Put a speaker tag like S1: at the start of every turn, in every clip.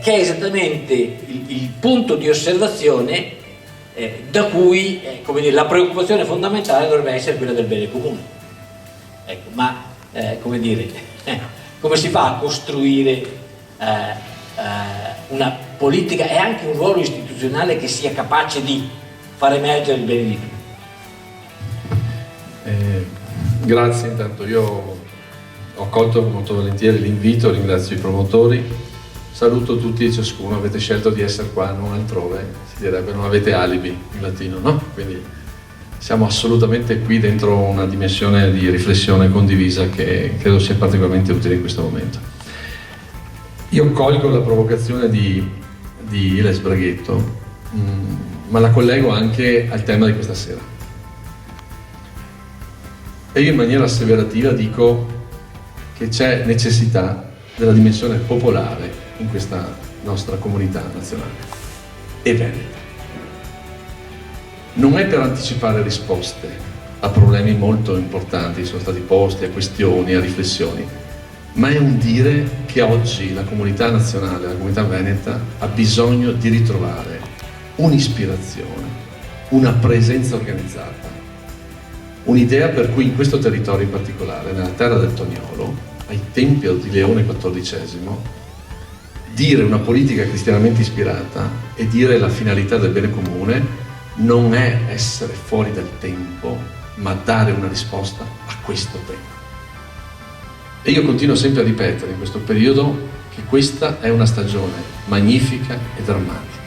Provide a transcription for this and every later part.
S1: che è esattamente il punto di osservazione da cui come dire, la preoccupazione fondamentale dovrebbe essere quella del bene comune. Ecco, ma come dire, come si fa a costruire una politica e anche un ruolo istituzionale che sia capace di far emergere il bene di tutti?
S2: Grazie, intanto io ho accolto molto volentieri l'invito, ringrazio i promotori, saluto tutti e ciascuno, avete scelto di essere qua, non altrove, si direbbe non avete alibi in latino, no? Quindi siamo assolutamente qui dentro una dimensione di riflessione condivisa che credo sia particolarmente utile in questo momento. Io colgo la provocazione di Iles Braghetto, ma la collego anche al tema di questa sera. E io in maniera asseverativa dico che c'è necessità della dimensione popolare in questa nostra comunità nazionale e veneta. Non è per anticipare risposte a problemi molto importanti che sono stati posti, a questioni, a riflessioni, ma è un dire che oggi la comunità nazionale, la comunità veneta ha bisogno di ritrovare un'ispirazione, una presenza organizzata, un'idea per cui in questo territorio in particolare, nella terra del Toniolo, ai tempi di Leone XIV, dire una politica cristianamente ispirata e dire la finalità del bene comune non è essere fuori dal tempo, ma dare una risposta a questo tema. E io continuo sempre a ripetere in questo periodo che questa è una stagione magnifica e drammatica.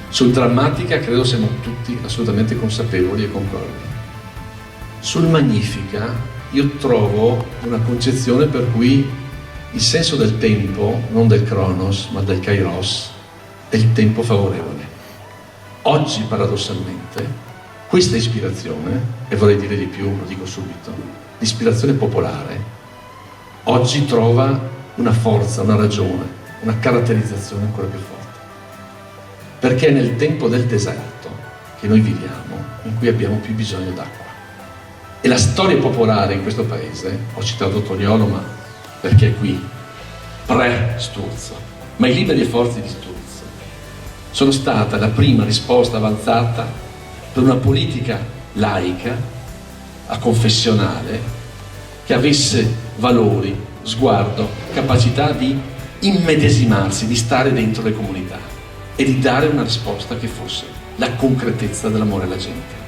S2: Sul drammatica credo siamo tutti assolutamente consapevoli e concordi. Sul magnifica io trovo una concezione per cui il senso del tempo, non del Cronos, ma del Kairos, è il tempo favorevole. Oggi, paradossalmente, questa ispirazione, e vorrei dire di più, lo dico subito, l'ispirazione popolare, oggi trova una forza, una ragione, una caratterizzazione ancora più forte. Perché è nel tempo del deserto che noi viviamo, in cui abbiamo più bisogno d'acqua. E la storia popolare in questo paese, ho citato Toniolo, ma perché è qui, pre-Sturzo, ma i liberi e forti di Sturzo sono stata la prima risposta avanzata per una politica laica, aconfessionale, che avesse valori, sguardo, capacità di immedesimarsi, di stare dentro le comunità e di dare una risposta che fosse la concretezza dell'amore alla gente.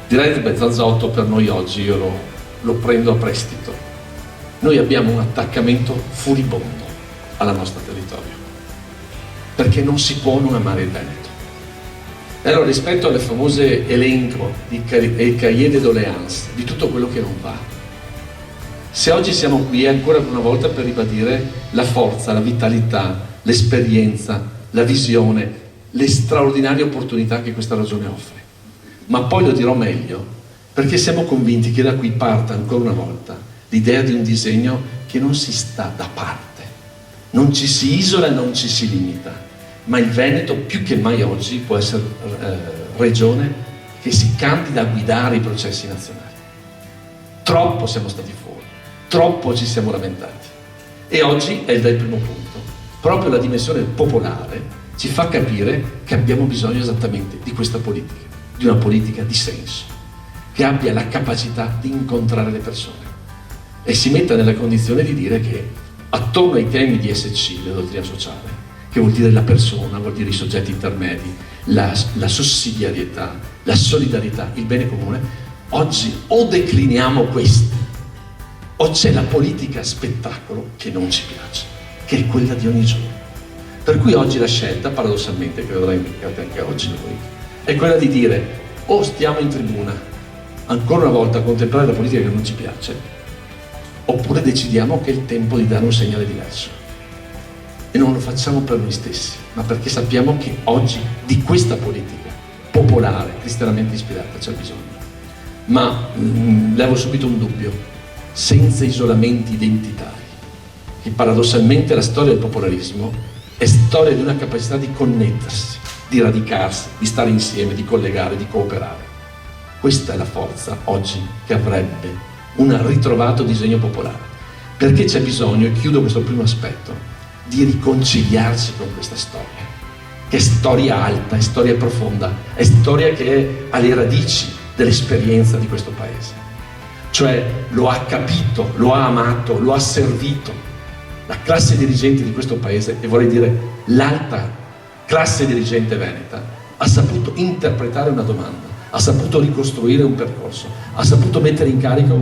S2: Direbbe Zanzotto, per noi oggi, io lo prendo a prestito, noi abbiamo un attaccamento furibondo alla nostra territorio, perché non si può non amare il Veneto. E allora, rispetto alle famose elenco di cahiers de doléances, di tutto quello che non va, se oggi siamo qui è ancora una volta per ribadire la forza, la vitalità, l'esperienza, la visione, le straordinarie opportunità che questa regione offre. Ma poi lo dirò meglio, perché siamo convinti che da qui parta ancora una volta l'idea di un disegno che non si sta da parte, non ci si isola e non ci si limita, ma il Veneto più che mai oggi può essere regione che si candida a guidare i processi nazionali. Troppo siamo stati fuori, troppo ci siamo lamentati e oggi è il primo punto. Proprio la dimensione popolare ci fa capire che abbiamo bisogno esattamente di questa politica, di una politica di senso, che abbia la capacità di incontrare le persone e si metta nella condizione di dire che attorno ai temi di SC, la dottrina sociale, che vuol dire la persona, vuol dire i soggetti intermedi, la sussidiarietà, la solidarietà, il bene comune, oggi o decliniamo questi o c'è la politica spettacolo che non ci piace, che è quella di ogni giorno. Per cui oggi la scelta, paradossalmente, che vedrà implicate anche oggi noi, è quella di dire o stiamo in tribuna ancora una volta a contemplare la politica che non ci piace, oppure decidiamo che è il tempo di dare un segnale diverso. E non lo facciamo per noi stessi, ma perché sappiamo che oggi di questa politica popolare, cristianamente ispirata, c'è bisogno. Ma levo subito un dubbio, senza isolamenti identitari, che paradossalmente la storia del popolarismo è storia di una capacità di connettersi, di radicarsi, di stare insieme, di collegare, di cooperare. Questa è la forza oggi che avrebbe un ritrovato disegno popolare, perché c'è bisogno, e chiudo questo primo aspetto, di riconciliarci con questa storia, che è storia alta, è storia profonda, è storia che è alle radici dell'esperienza di questo paese. Cioè lo ha capito, lo ha amato, lo ha servito. La classe dirigente di questo paese, e vorrei dire l'alta classe dirigente veneta, ha saputo interpretare una domanda, ha saputo ricostruire un percorso, ha saputo mettere in carico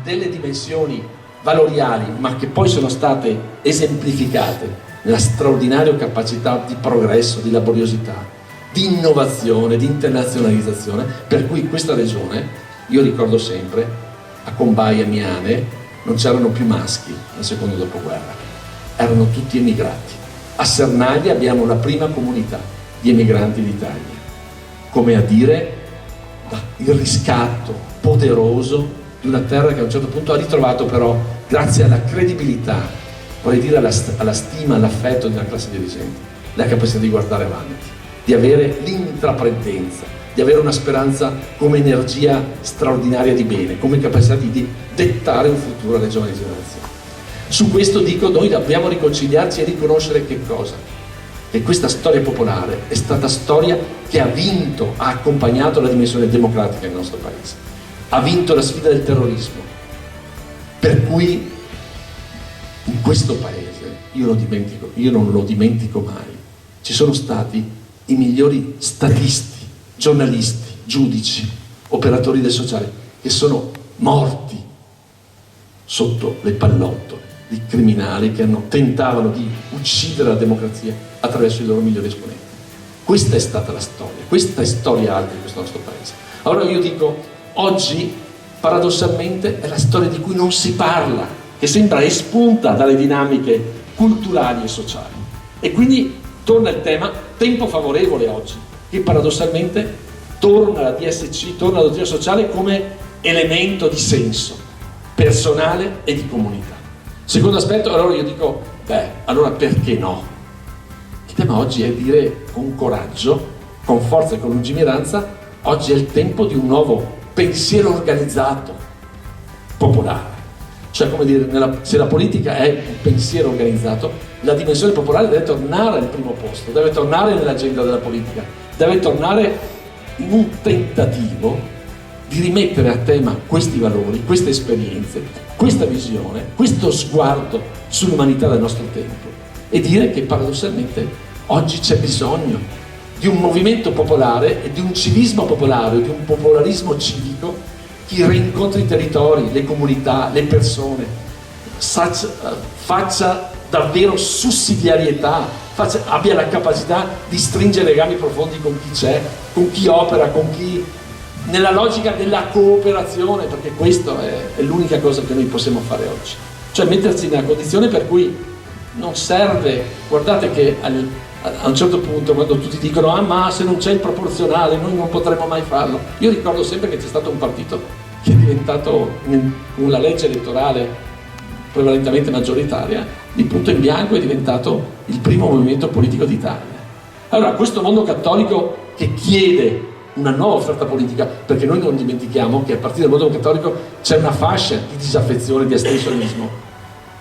S2: delle dimensioni valoriali, ma che poi sono state esemplificate nella straordinaria capacità di progresso, di laboriosità, di innovazione, di internazionalizzazione, per cui questa regione, io ricordo sempre, a Combay e Miane non c'erano più maschi nel secondo dopoguerra, erano tutti emigrati. A Sernaglia abbiamo la prima comunità di emigranti d'Italia, come a dire il riscatto poderoso di una terra che a un certo punto ha ritrovato però, grazie alla credibilità, vorrei dire alla stima, all'affetto della classe dirigente, la capacità di guardare avanti, di avere l'intraprendenza, di avere una speranza come energia straordinaria di bene, come capacità di dettare un futuro alle giovani generazioni. Su questo dico, noi dobbiamo riconciliarci e riconoscere che cosa? Che questa storia popolare è stata storia che ha vinto, ha accompagnato la dimensione democratica nel nostro paese, ha vinto la sfida del terrorismo, per cui in questo paese, io non lo dimentico mai, ci sono stati i migliori statisti, giornalisti, giudici, operatori del sociale, che sono morti sotto le pallottole di criminali che tentavano di uccidere la democrazia attraverso i loro migliori esponenti. Questa è stata la storia, questa è storia alta di questo nostro paese. Allora io dico, oggi paradossalmente è la storia di cui non si parla, che sembra espunta dalle dinamiche culturali e sociali. E quindi torna il tema, tempo favorevole oggi, che paradossalmente torna alla DSC, torna alla dottrina sociale come elemento di senso personale e di comunità. Secondo aspetto, allora io dico, allora perché no? Il tema oggi è dire con coraggio, con forza e con lungimiranza, oggi è il tempo di un nuovo pensiero organizzato, popolare. Cioè, come dire, se la politica è un pensiero organizzato, la dimensione popolare deve tornare al primo posto, deve tornare nell'agenda della politica, deve tornare in un tentativo di rimettere a tema questi valori, queste esperienze, questa visione, questo sguardo sull'umanità del nostro tempo e dire che paradossalmente oggi c'è bisogno di un movimento popolare e di un civismo popolare, di un popolarismo civico che rincontri i territori, le comunità, le persone, faccia davvero sussidiarietà, abbia la capacità di stringere legami profondi con chi c'è, con chi opera, con chi nella logica della cooperazione, perché questa è l'unica cosa che noi possiamo fare oggi, cioè mettersi nella condizione per cui non serve, guardate che a un certo punto quando tutti dicono ma se non c'è il proporzionale noi non potremo mai farlo, io ricordo sempre che c'è stato un partito che è diventato con la legge elettorale prevalentemente maggioritaria, di punto in bianco è diventato il primo movimento politico d'Italia. Allora questo mondo cattolico che chiede una nuova offerta politica, perché noi non dimentichiamo che a partire dal mondo cattolico c'è una fascia di disaffezione, di astensionismo,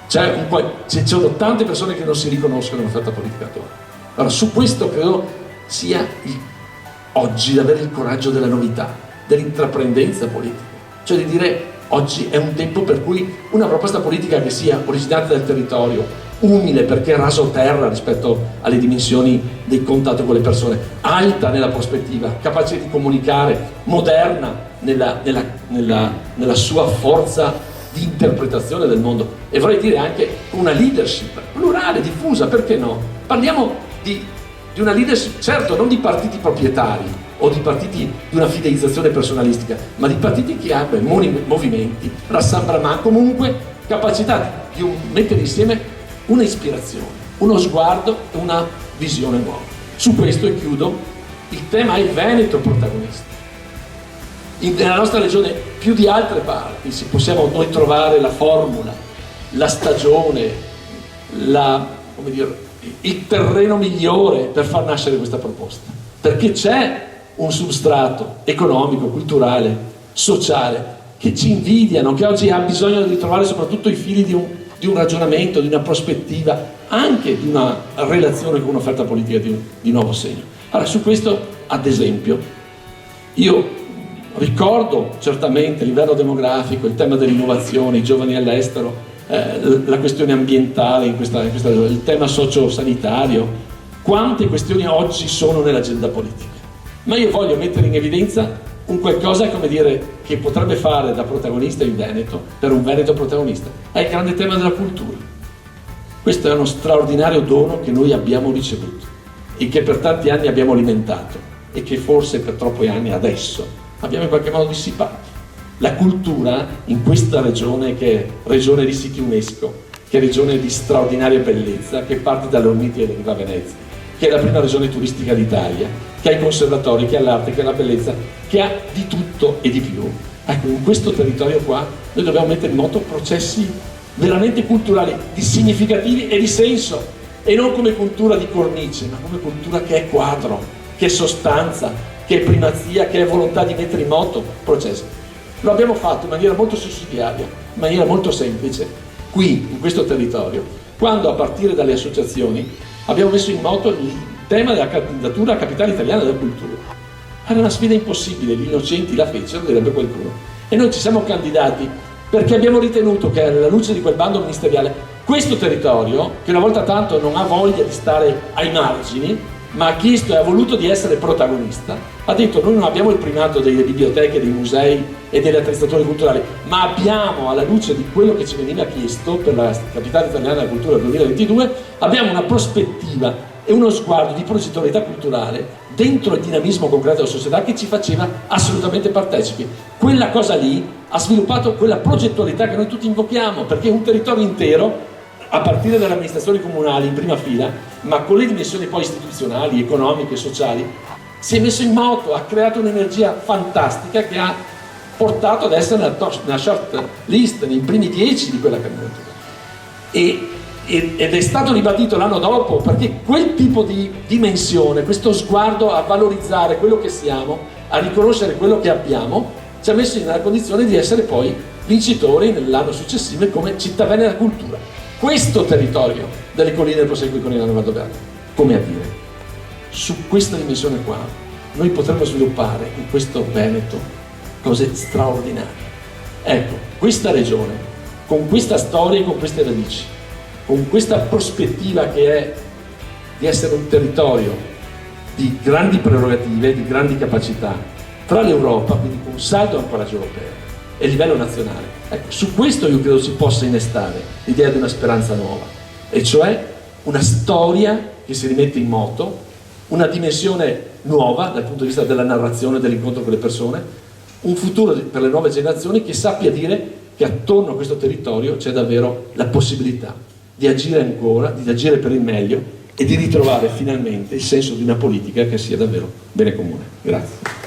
S2: ci sono tante persone che non si riconoscono nell'offerta politica attuale. Allora su questo credo sia oggi di avere il coraggio della novità, dell'intraprendenza politica, cioè di dire oggi è un tempo per cui una proposta politica che sia originata dal territorio, umile perché raso terra rispetto alle dimensioni dei contatti con le persone, alta nella prospettiva, capace di comunicare, moderna nella sua forza di interpretazione del mondo e vorrei dire anche una leadership plurale, diffusa, perché no? Parliamo di una leadership, certo non di partiti proprietari o di partiti di una fideizzazione personalistica, ma di partiti che abbiano movimenti, rassemblement, comunque capacità di mettere insieme una ispirazione, uno sguardo e una visione nuova. Su questo, e chiudo, il tema è il Veneto protagonista. Nella nostra regione, più di altre parti, possiamo noi trovare la formula, la stagione, il terreno migliore per far nascere questa proposta, perché c'è un substrato economico, culturale, sociale che ci invidiano, che oggi ha bisogno di ritrovare soprattutto i fili di un ragionamento, di una prospettiva
S3: anche di una relazione con un'offerta politica di nuovo segno. Allora, su questo, ad esempio, io ricordo certamente a livello demografico il tema dell'innovazione, i giovani all'estero, la questione ambientale il tema sociosanitario, quante questioni oggi sono nell'agenda politica. Ma io voglio mettere in evidenza un qualcosa, come dire, che potrebbe fare da protagonista in Veneto, per un Veneto protagonista, è il grande tema della cultura. Questo è uno straordinario dono che noi abbiamo ricevuto e che per tanti anni abbiamo alimentato e che forse per troppi anni adesso abbiamo in qualche modo dissipato. La cultura in questa regione, che è regione di siti UNESCO, che è regione di straordinaria bellezza, che parte dalle Olmiti e arriva a Venezia, che è la prima regione turistica d'Italia, che ha i conservatori, che ha l'arte, che ha la bellezza, che ha di tutto e di più. Ecco, in questo territorio qua noi dobbiamo mettere in moto processi veramente culturali, significativi e di senso, e non come cultura di cornice, ma come cultura che è quadro, che è sostanza, che è primazia, che è volontà di mettere in moto processi. Lo abbiamo fatto in maniera molto sussidiaria, in maniera molto semplice, qui, in questo territorio, quando a partire dalle associazioni abbiamo messo in moto il tema della candidatura a capitale italiana della cultura. Era una sfida impossibile, gli innocenti la fecero, direbbe qualcuno. E noi ci siamo candidati perché abbiamo ritenuto che alla luce di quel bando ministeriale, questo territorio, che una volta tanto non ha voglia di stare ai margini, ma ha chiesto e ha voluto di essere protagonista, ha detto: noi non abbiamo il primato delle biblioteche, dei musei e delle attrezzature culturali, ma abbiamo, alla luce di quello che ci veniva chiesto per la capitale italiana della cultura 2022, abbiamo una prospettiva e uno sguardo di progettualità culturale dentro il dinamismo concreto della società che ci faceva assolutamente partecipi. Quella cosa lì ha sviluppato quella progettualità che noi tutti invochiamo, perché un territorio intero, a partire dalle amministrazioni comunali in prima fila, ma con le dimensioni poi istituzionali, economiche, sociali, si è messo in moto, ha creato un'energia fantastica che ha portato ad essere nella short list, nei primi 10 di quella candidatura. Ed è stato ribadito l'anno dopo, perché quel tipo di dimensione, questo sguardo a valorizzare quello che siamo, a riconoscere quello che abbiamo, ci ha messo nella condizione di essere poi vincitori nell'anno successivo come città veneta cultura. Questo territorio delle colline del Prosecco di Conigliano Valdobbiadene, come a dire, su questa dimensione qua noi potremmo sviluppare in questo Veneto cose straordinarie. Ecco, questa regione, con questa storia e con queste radici, con questa prospettiva che è di essere un territorio di grandi prerogative, di grandi capacità, tra l'Europa, quindi con un saldo al coraggio europeo, e a livello nazionale. Ecco, su questo io credo si possa innestare l'idea di una speranza nuova, e cioè una storia che si rimette in moto, una dimensione nuova dal punto di vista della narrazione, dell'incontro con le persone, un futuro per le nuove generazioni che sappia dire che attorno a questo territorio c'è davvero la possibilità di agire ancora, di agire per il meglio e di ritrovare finalmente il senso di una politica che sia davvero bene comune. Grazie.